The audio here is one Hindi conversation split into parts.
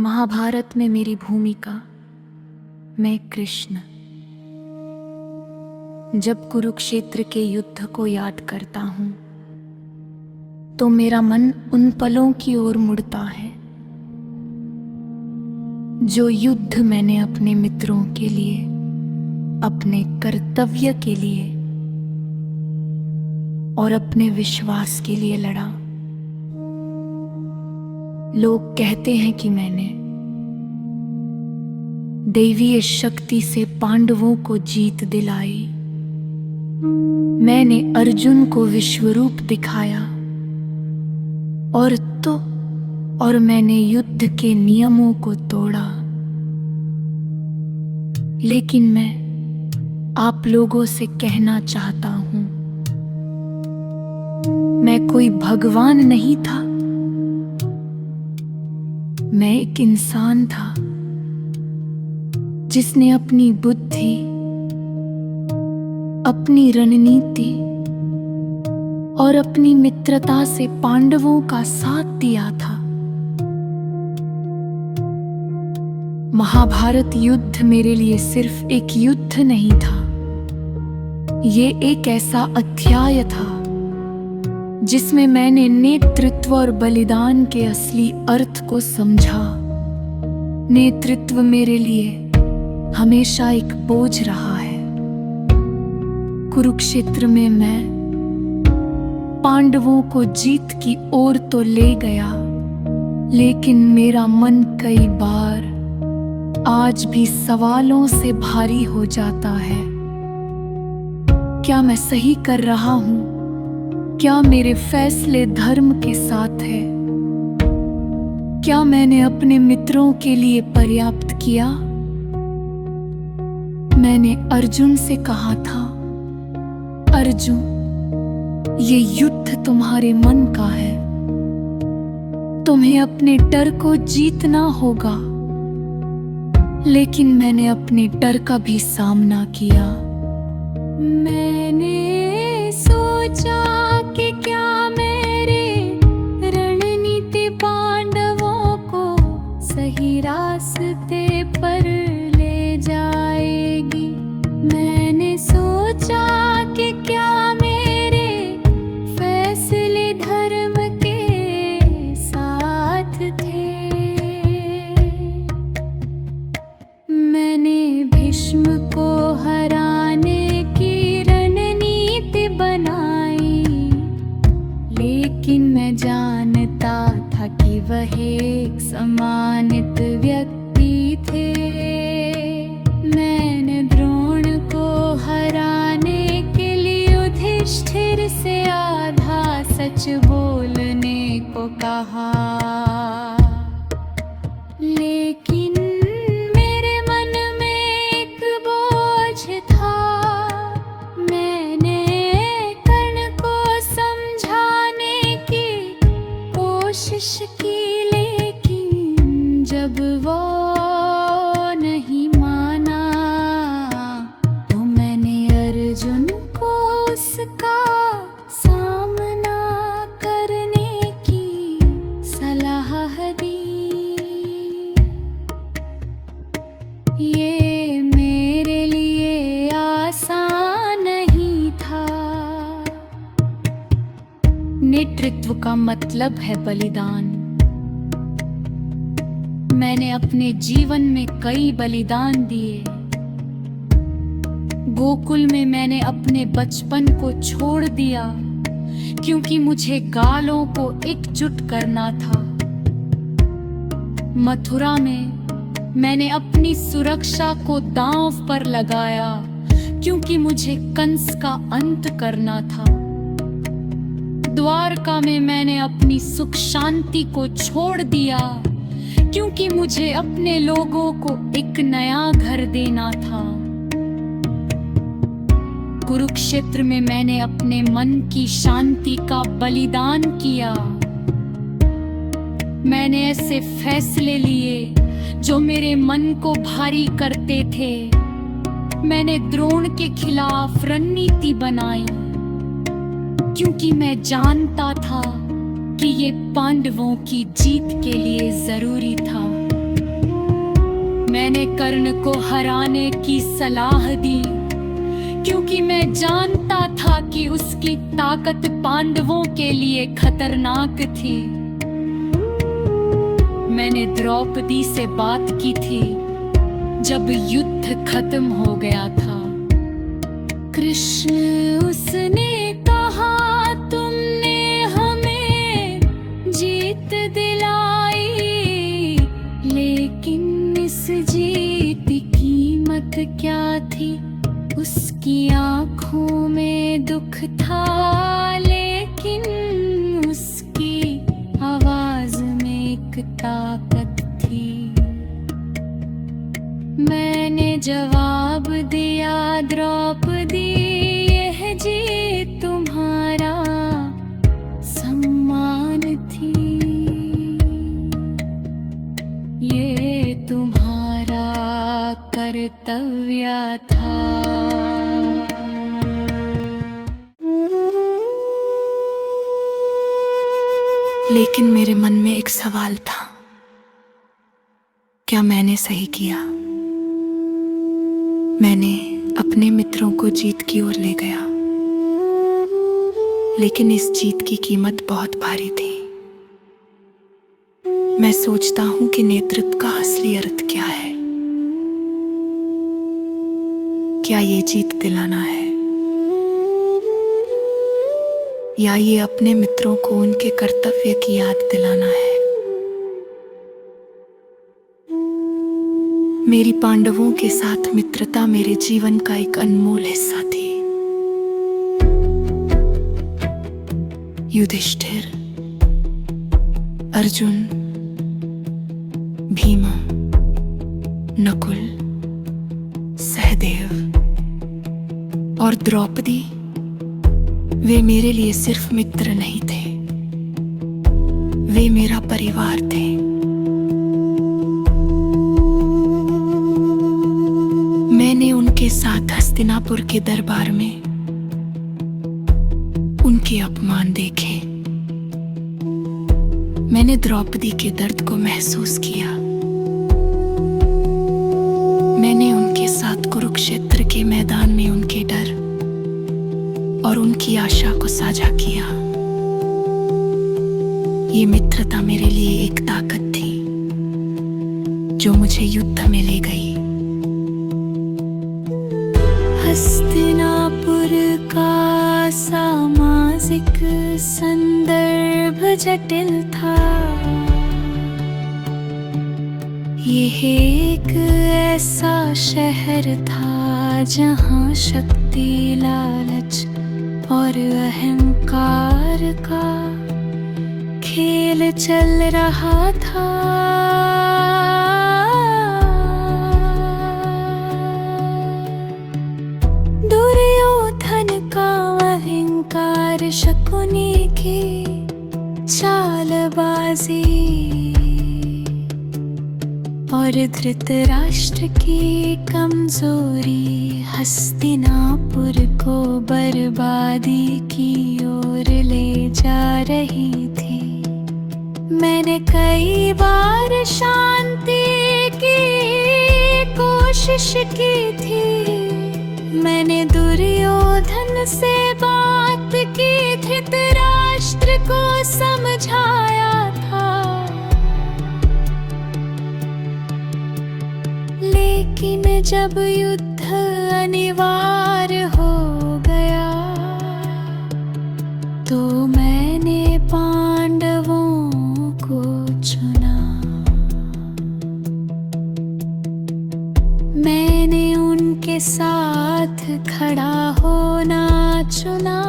महाभारत में मेरी भूमिका, मैं कृष्ण। जब कुरुक्षेत्र के युद्ध को याद करता हूं तो मेरा मन उन पलों की ओर मुड़ता है जो युद्ध मैंने अपने मित्रों के लिए, अपने कर्तव्य के लिए और अपने विश्वास के लिए लड़ा। लोग कहते हैं कि मैंने दैवीय शक्ति से पांडवों को जीत दिलाई। मैंने अर्जुन को विश्वरूप दिखाया और मैंने युद्ध के नियमों को तोड़ा। लेकिन मैं आप लोगों से कहना चाहता हूं, मैं कोई भगवान नहीं था। मैं एक इंसान था जिसने अपनी बुद्धि, अपनी रणनीति और अपनी मित्रता से पांडवों का साथ दिया था। महाभारत युद्ध मेरे लिए सिर्फ एक युद्ध नहीं था, ये एक ऐसा अध्याय था जिसमें मैंने नेतृत्व और बलिदान के असली अर्थ को समझा। नेतृत्व मेरे लिए हमेशा एक बोझ रहा है। कुरुक्षेत्र में मैं पांडवों को जीत की ओर तो ले गया, लेकिन मेरा मन कई बार आज भी सवालों से भारी हो जाता है। क्या मैं सही कर रहा हूं? क्या मेरे फैसले धर्म के साथ है? क्या मैंने अपने मित्रों के लिए पर्याप्त किया? मैंने अर्जुन से कहा था, अर्जुन, ये युद्ध तुम्हारे मन का है, तुम्हें अपने डर को जीतना होगा। लेकिन मैंने अपने डर का भी सामना किया। मैंने सोचा कि क्या मेरी रणनीति पांडवों को सही रास्ते पर ले जाएगी। मैंने सोचा कि क्या मेरे फैसले धर्म के साथ थे। मैंने भीष्म को हराने की रणनीति बनाई, लेकिन मैं जानता था कि वह एक सम्मानित व्यक्ति थे। मैंने द्रोण को हराने के लिए युधिष्ठिर से आधा सच बोलने को कहा, लेकिन मेरे मन में एक बोझ था। मैंने कर्ण को समझाने की कोशिश की, लेकिन जब वो नहीं माना तो मैंने अर्जुन को उसका सामना करने की सलाह दी। ये मेरे लिए आसान नहीं था। नेतृत्व का मतलब है बलिदान। मैंने अपने जीवन में कई बलिदान दिए। गोकुल में मैंने अपने बचपन को छोड़ दिया क्योंकि मुझे गालों को एकजुट करना था। मथुरा में मैंने अपनी सुरक्षा को दांव पर लगाया क्योंकि मुझे कंस का अंत करना था। द्वारका में मैंने अपनी सुख शांति को छोड़ दिया क्योंकि मुझे अपने लोगों को एक नया घर देना था। कुरुक्षेत्र में मैंने अपने मन की शांति का बलिदान किया। मैंने ऐसे फैसले लिए जो मेरे मन को भारी करते थे। मैंने द्रोण के खिलाफ रणनीति बनाई क्योंकि मैं जानता था कि ये पांडवों की जीत के लिए जरूरी था। मैंने कर्ण को हराने की सलाह दी, क्योंकि मैं जानता था कि उसकी ताकत पांडवों के लिए खतरनाक थी। मैंने द्रौपदी से बात की थी जब युद्ध खत्म हो गया था। कृष्ण, उसने कहा, तुमने हमें जीत दिलाई, लेकिन इस जीत की कीमत क्या थी? उसकी आंखों में दुख था, लेकिन उसकी आवाज में एक ताकत थी। मैंने जवाब दिया, द्रौपदी, यह जीत तुम्हारा सम्मान थी, ये तुम्हारा कर्तव्य था। लेकिन मेरे मन में एक सवाल था, क्या मैंने सही किया? मैंने अपने मित्रों को जीत की ओर ले गया, लेकिन इस जीत की कीमत बहुत भारी थी। मैं सोचता हूं कि नेतृत्व का असली अर्थ क्या है। क्या ये जीत दिलाना है, या ये अपने मित्रों को उनके कर्तव्य की याद दिलाना है? मेरी पांडवों के साथ मित्रता मेरे जीवन का एक अनमोल हिस्सा थी। युधिष्ठिर, अर्जुन, भीमा, नकुल, सहदेव और द्रौपदी, वे मेरे लिए सिर्फ मित्र नहीं थे, वे मेरा परिवार थे। मैंने उनके साथ हस्तिनापुर के दरबार में उनके अपमान देखे। मैंने द्रौपदी के दर्द को महसूस किया। मैंने उनके साथ कुरुक्षेत्र के मैदान में उनके डर और उनकी आशा को साझा किया। ये मित्रता मेरे लिए एक ताकत थी जो मुझे युद्ध में ले गई। हस्तिनापुर का सामाजिक संदर्भ जटिल था। यह एक ऐसा शहर था जहां शक्ति, लालच और अहंकार का खेल चल रहा था। दुर्योधन का अहंकार, शकुनी की चालबाजी और धृतराष्ट्र की कमजोरी हस्तिनापुर को बर्बादी की ओर ले जा रही थी। मैंने कई बार शांति की कोशिश की थी। मैंने दुर्योधन से बात की, धृतराष्ट्र को समझाया था, लेकिन जब युद्ध अनिवार्य हो गया तो मैंने पांडवों को चुना। मैंने उनके साथ खड़ा होना चुना,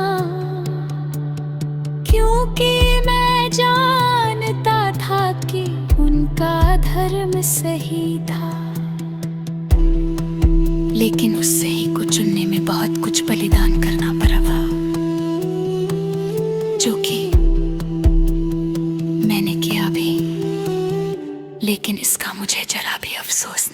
क्योंकि मैं जानता था कि उनका धर्म सही था। लेकिन उस सही को चुनने में बहुत कुछ बलिदान करना पड़ा था, जो कि मैंने किया भी, लेकिन इसका मुझे जरा भी अफसोस नहीं।